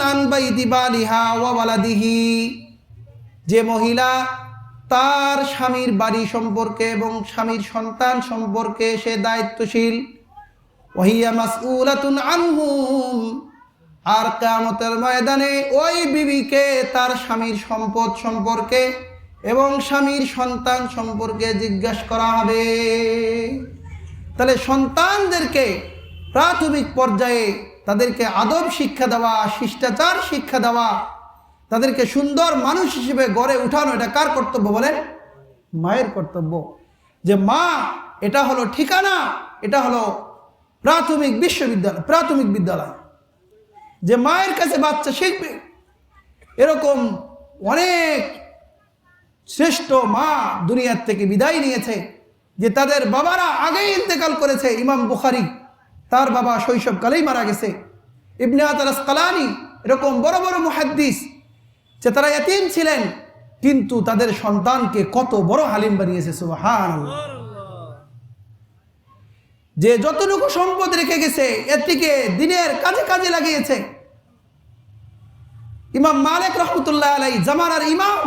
আন বাইতি বালিহা ওয়া ওয়ালাদিহি, যে মহিলা তার স্বামীর বাড়ি সম্পর্কে এবং স্বামীর সন্তান সম্পর্কে সে দায়িত্বশীল, ওয়াহিয়া মাসউলাতুন আনহুম, আর কিয়ামতের ময়দানে ওই বিবিকে তার স্বামীর সম্পদ সম্পর্কে এবং স্বামীর সন্তান সম্পর্কে জিজ্ঞাসা করা হবে। তাহলে সন্তানদেরকে প্রাথমিক পর্যায়ে তাদেরকে আদব শিক্ষা দেওয়া, শিষ্টাচার শিক্ষা দেওয়া, তাদেরকে সুন্দর মানুষ হিসেবে গড়ে উঠানো, এটা কার কর্তব্য বলেন? মায়ের কর্তব্য। যে মা এটা হলো ঠিকানা, এটা হলো প্রাথমিক বিশ্ববিদ্যালয়, প্রাথমিক বিদ্যালয়, যে মায়ের কাছে বাচ্চা শিখবে। এরকম অনেক শ্রেষ্ঠ মা দুনিয়ার থেকে বিদায় নিয়েছে, যে তাদের বাবারা আগেই ইন্তেকাল করেছে। ইমাম বুখারী, তার বাবা শৈশবকালেই মারা গেছে। ইবনে হাজার আসকালানী, এরকম বড় বড় মুহাদ্দিস, যে তারা ইয়াতীম ছিলেন, কিন্তু তাদের সন্তানকে কত বড় হালিম বানিয়েছে। সুবহানাল্লাহ। যে যতটুকু সম্পদ রেখে গেছে এটিকে দিনের কাজে কাজে লাগিয়েছে। ইমাম মালিক রহমতুল্লাহ আলাইহি, জামানার ইমাম,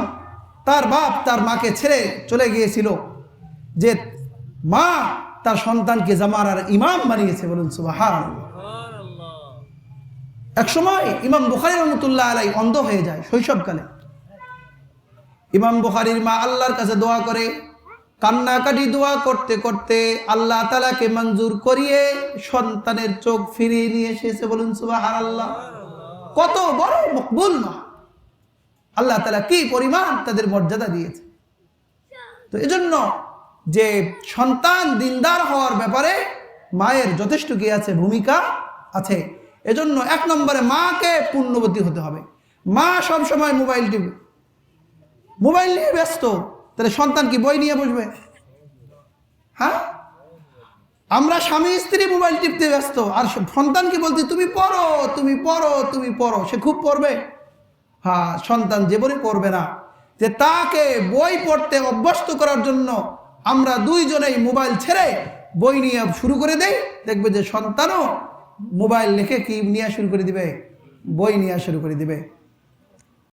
তার বাপ তার মাকে ছেড়ে চলে গিয়েছিল, যে মা তার সন্তানকে জামানার ইমাম বানিয়েছে। বলুন সুবহানাল্লাহ। এক সময় ইমাম বুখারী রহমতুল্লাহ আলাইহি অন্ধ হয়ে যায় শৈশবকালে। ইমাম বুখারীর মা আল্লাহর কাছে দোয়া করে, কান্নাকাটি দোয়া করতে করতে আল্লাহ তাআলাকে মঞ্জুর করিয়ে সন্তানের চোখ ফিরিয়ে নিয়ে এসেছে। বলুন সুবহানাল্লাহ। কত বড় মকবুল মা! আল্লাহ তাআলা কি পরিমাণ তাদের মর্যাদা দিয়েছে। তো এজন্য যে সন্তান দিনদার হওয়ার ব্যাপারে মায়ের যথেষ্ট কি আছে, ভূমিকা আছে। এজন্য এক নম্বরে মাকে পুণ্যবতী হতে হবে। মা সব সময় মোবাইল টিপে, মোবাইল নিয়ে ব্যস্ত, তাহলে সন্তান কি বই নিয়ে বসবে? হ্যাঁ, আমরা স্বামী স্ত্রী মোবাইল টিপতে ব্যস্ত, আর সন্তানকে বলছি তুমি পড়ো, তুমি পড়ো, তুমি পড়ো। সে খুব পড়বে? হ্যাঁ, সন্তান জীবনে পড়বে না। যে তাকে বই পড়তে অভ্যস্ত করার জন্য আমরা দুইজনেই মোবাইল ছেড়ে বই নিয়ে শুরু করে দেই, দেখবে যে সন্তানও মোবাইল রেখে কি নিয়ে শুরু করে দিবে? বই নিয়ে শুরু করে দিবে।